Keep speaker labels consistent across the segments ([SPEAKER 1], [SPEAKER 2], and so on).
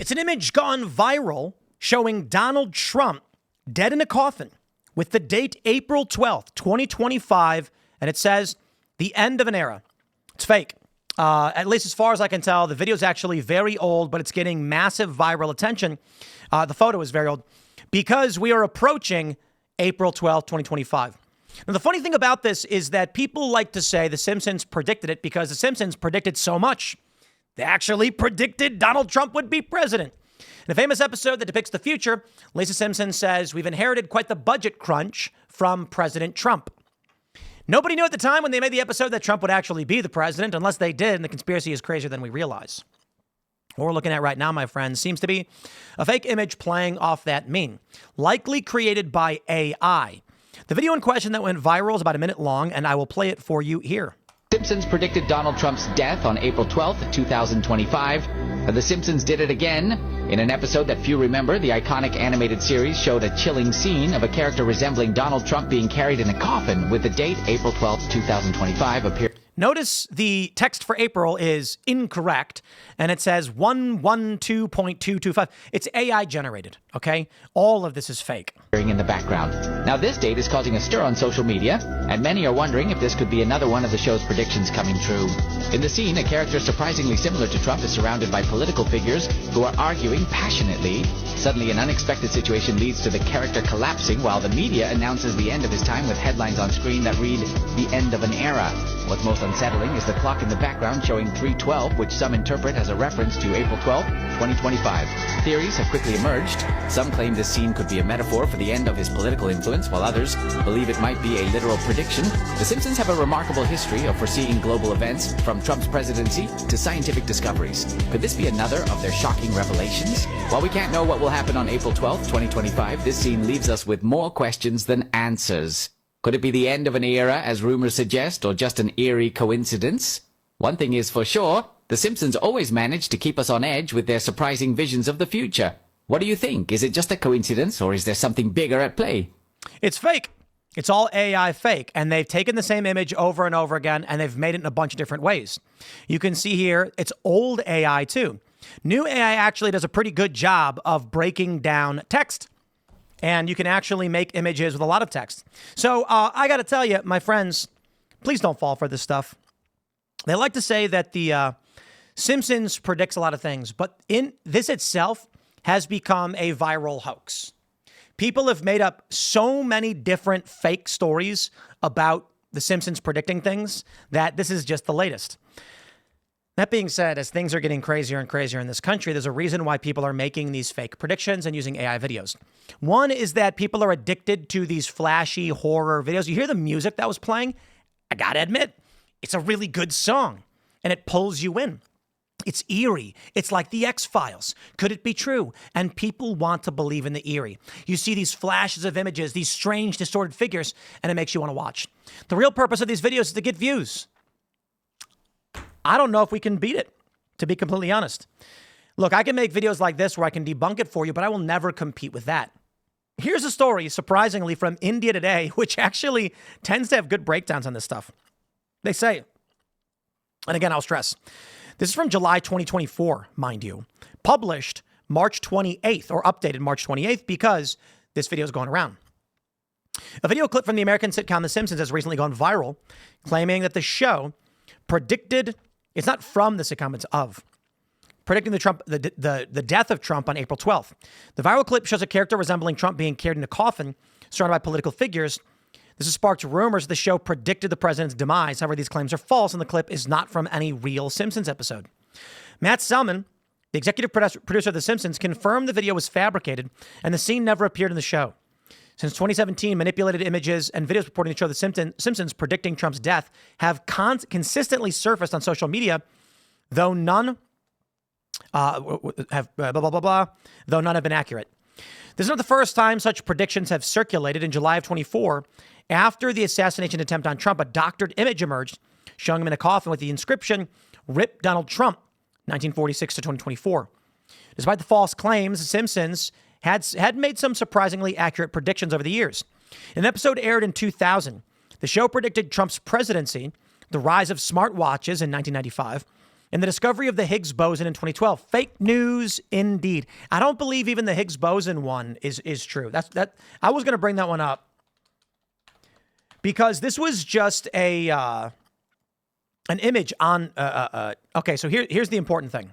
[SPEAKER 1] It's an image gone viral showing Donald Trump dead in a coffin with the date April 12th, 2025. And it says the end of an era. It's fake. At least as far as I can tell, the video is actually very old, but it's getting massive viral attention. The photo is very old because we are approaching April 12th, 2025. Now, the funny thing about this is that people like to say The Simpsons predicted it because The Simpsons predicted so much. They actually predicted Donald Trump would be president. In a famous episode that depicts the future, Lisa Simpson says, "We've inherited quite the budget crunch from President Trump." Nobody knew at the time when they made the episode that Trump would actually be the president, unless they did, and the conspiracy is crazier than we realize. What we're looking at right now, my friends, seems to be a fake image playing off that meme, likely created by AI. The video in question that went viral is about a minute long, and I will play it for you here.
[SPEAKER 2] Simpsons predicted Donald Trump's death on April 12th, 2025. The Simpsons did it again. In an episode that few remember, the iconic animated series showed a chilling scene of a character resembling Donald Trump being carried in a coffin with the date April 12th, 2025 appeared.
[SPEAKER 1] Notice the text for April is incorrect, and it says 112.225. It's AI generated, okay? All of this is fake.
[SPEAKER 2] In the background. Now, this date is causing a stir on social media, and many are wondering if this could be another one of the show's predictions coming true. In the scene, a character surprisingly similar to Trump is surrounded by political figures who are arguing passionately. Suddenly, an unexpected situation leads to the character collapsing while the media announces the end of his time with headlines on screen that read, "The end of an era." What's most unsettling is the clock in the background showing 3:12, which some interpret as a reference to April 12, 2025. Theories have quickly emerged. Some claim this scene could be a metaphor for the end of his political influence, while others believe it might be a literal prediction. The Simpsons have a remarkable history of foreseeing global events, from Trump's presidency to scientific discoveries. Could this be another of their shocking revelations? While we can't know what will happen on April 12th, 2025, this scene leaves us with more questions than answers. Could it be the end of an era, as rumors suggest, or just an eerie coincidence? One thing is for sure, The Simpsons always manage to keep us on edge with their surprising visions of the future. What do you think? Is it just a coincidence, or is there something bigger at play?
[SPEAKER 1] It's fake. It's all AI fake, and they've taken the same image over and over again, and they've made it in a bunch of different ways. You can see here, it's old AI too. New AI actually does a pretty good job of breaking down text. And you can actually make images with a lot of text. So I got to tell you, my friends, please don't fall for this stuff. They like to say that the Simpsons predicts a lot of things, but in this itself has become a viral hoax. People have made up so many different fake stories about the Simpsons predicting things that this is just the latest. That being said, as things are getting crazier and crazier in this country, there's a reason why people are making these fake predictions and using AI videos. One is that people are addicted to these flashy horror videos. You hear the music that was playing? I gotta admit, it's a really good song, and it pulls you in. It's eerie. It's like the X-Files. Could it be true? And people want to believe in the eerie. You see these flashes of images, these strange, distorted figures, and it makes you want to watch. The real purpose of these videos is to get views. I don't know if we can beat it, to be completely honest. Look, I can make videos like this where I can debunk it for you, but I will never compete with that. Here's a story, surprisingly, from India Today, which actually tends to have good breakdowns on this stuff. They say, and again, I'll stress, this is from July 2024, mind you, published March 28th, or updated March 28th, because this video is going around. A video clip from the American sitcom The Simpsons has recently gone viral, claiming that the show predicted, it's not from the sitcom, it's of, predicting the death of Trump on April 12th. The viral clip shows a character resembling Trump being carried in a coffin, surrounded by political figures. This has sparked rumors the show predicted the president's demise. However, these claims are false, and the clip is not from any real Simpsons episode. Matt Selman, the executive producer of The Simpsons, confirmed the video was fabricated, and the scene never appeared in the show. Since 2017, manipulated images and videos purporting to show the Simpsons predicting Trump's death have consistently surfaced on social media, though none have though none have been accurate. This is not the first time such predictions have circulated. In July of 24, after the assassination attempt on Trump, a doctored image emerged showing him in a coffin with the inscription, "Rip Donald Trump, 1946 to 2024. Despite the false claims, The Simpsons had made some surprisingly accurate predictions over the years. An episode aired in 2000. The show predicted Trump's presidency, the rise of smartwatches in 1995, in the discovery of the Higgs boson in 2012. Fake news indeed. I don't believe even the Higgs boson one is true. That I was going to bring that one up because this was just an image on. Okay, so here's the important thing.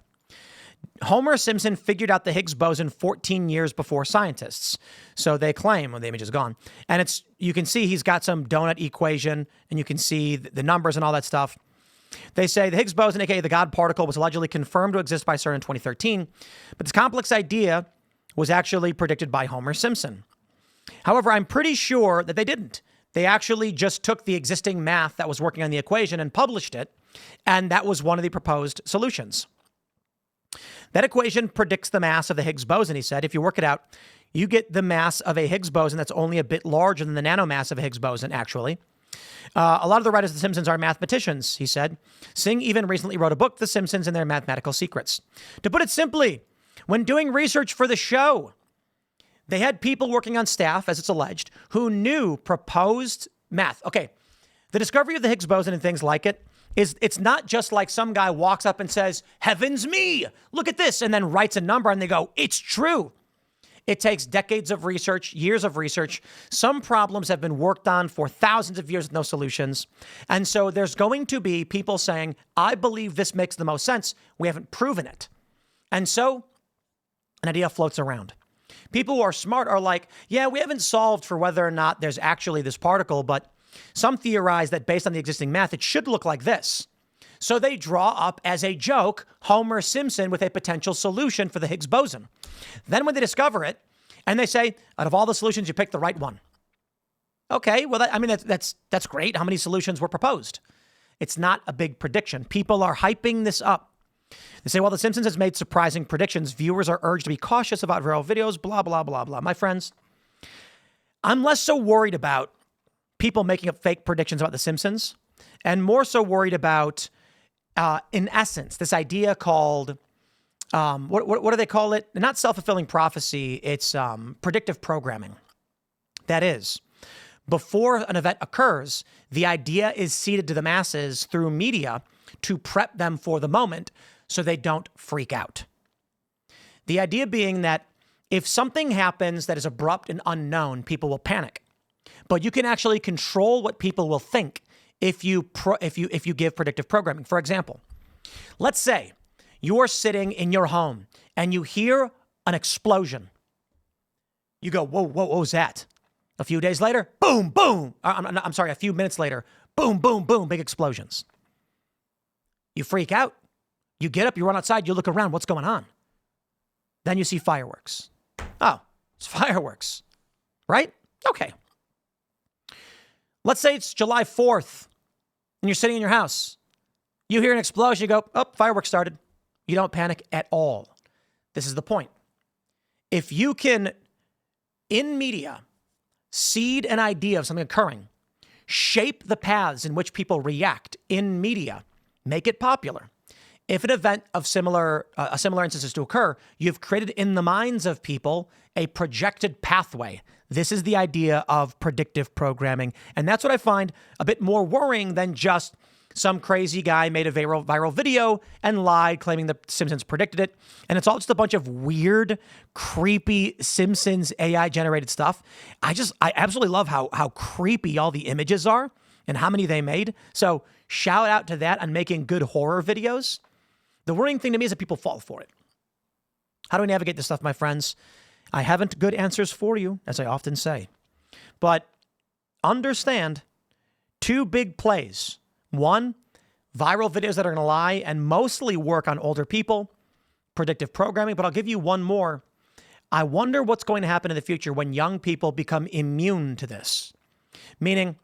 [SPEAKER 1] Homer Simpson figured out the Higgs boson 14 years before scientists. So they claim, when the image is gone. And you can see he's got some donut equation, and you can see the numbers and all that stuff. They say the Higgs boson, aka the God particle, was allegedly confirmed to exist by CERN in 2013. But this complex idea was actually predicted by Homer Simpson. However, I'm pretty sure that they didn't. They actually just took the existing math that was working on the equation and published it. And that was one of the proposed solutions. That equation predicts the mass of the Higgs boson, he said. If you work it out, you get the mass of a Higgs boson that's only a bit larger than the nanomass of a Higgs boson, actually. A lot of the writers of The Simpsons are mathematicians, he said. Singh even recently wrote a book, The Simpsons and Their Mathematical Secrets. To put it simply, when doing research for the show, they had people working on staff, as it's alleged, who knew proposed math. Okay, the discovery of the Higgs boson and things like it's not just like some guy walks up and says, heavens me, look at this, and then writes a number and they go, it's true. It takes decades of research, years of research. Some problems have been worked on for thousands of years with no solutions. And so there's going to be people saying, I believe this makes the most sense. We haven't proven it. And so an idea floats around. People who are smart are like, yeah, we haven't solved for whether or not there's actually this particle, but some theorize that based on the existing math, it should look like this. So they draw up as a joke Homer Simpson with a potential solution for the Higgs boson. Then when they discover it, and they say, out of all the solutions, you picked the right one. Okay, well, that's great. How many solutions were proposed? It's not a big prediction. People are hyping this up. They say, well, The Simpsons has made surprising predictions. Viewers are urged to be cautious about viral videos, blah, blah, blah, blah. My friends, I'm less so worried about people making up fake predictions about The Simpsons and more so worried about, in essence, this idea called, what do they call it? Not self-fulfilling prophecy. It's predictive programming. That is, before an event occurs, the idea is seeded to the masses through media to prep them for the moment so they don't freak out. The idea being that if something happens that is abrupt and unknown, people will panic. But you can actually control what people will think if you give predictive programming. For example, let's say you're sitting in your home and you hear an explosion. You go, whoa, what was that? A few days later, boom, boom. I'm sorry, a few minutes later, boom, boom, boom, big explosions. You freak out. You get up, you run outside, you look around, what's going on? Then you see fireworks. Oh, it's fireworks, right? Okay. Let's say it's July 4th and you're sitting in your house. You hear an explosion, you go, oh, fireworks started. You don't panic at all. This is the point. If you can, in media, seed an idea of something occurring, shape the paths in which people react in media, make it popular. If an event of similar instance is to occur, you've created in the minds of people a projected pathway. This is the idea of predictive programming. And that's what I find a bit more worrying than just some crazy guy made a viral video and lied, claiming the Simpsons predicted it. And it's all just a bunch of weird, creepy Simpsons AI-generated stuff. I absolutely love how creepy all the images are and how many they made. So shout out to that on making good horror videos. The worrying thing to me is that people fall for it. How do we navigate this stuff, my friends? I haven't good answers for you, as I often say. But understand two big plays. One, viral videos that are going to lie and mostly work on older people, predictive programming. But I'll give you one more. I wonder what's going to happen in the future when young people become immune to this. Meaning,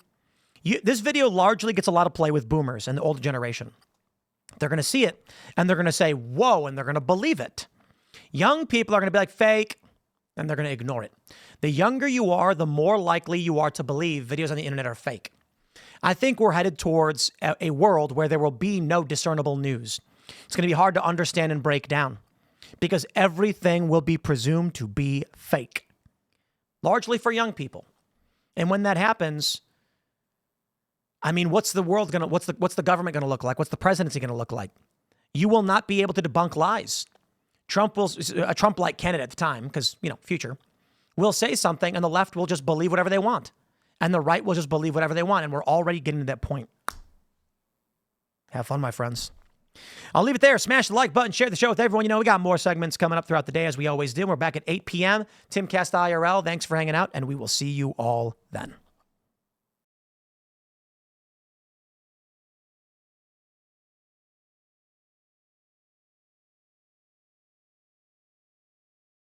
[SPEAKER 1] this video largely gets a lot of play with boomers and the older generation. They're going to see it and they're going to say, whoa, and they're going to believe it. Young people are going to be like, fake, and they're going to ignore it. The younger you are, the more likely you are to believe videos on the internet are fake. I think we're headed towards a world where there will be no discernible news. It's going to be hard to understand and break down because everything will be presumed to be fake, largely for young people. And when that happens, I mean, what's the government going to look like? What's the presidency going to look like? You will not be able to debunk lies. A Trump-like candidate at the time, because, future, will say something and the left will just believe whatever they want. And the right will just believe whatever they want. And we're already getting to that point. Have fun, my friends. I'll leave it there. Smash the like button. Share the show with everyone. We got more segments coming up throughout the day as we always do. We're back at 8 p.m. Timcast IRL. Thanks for hanging out, and we will see you all then.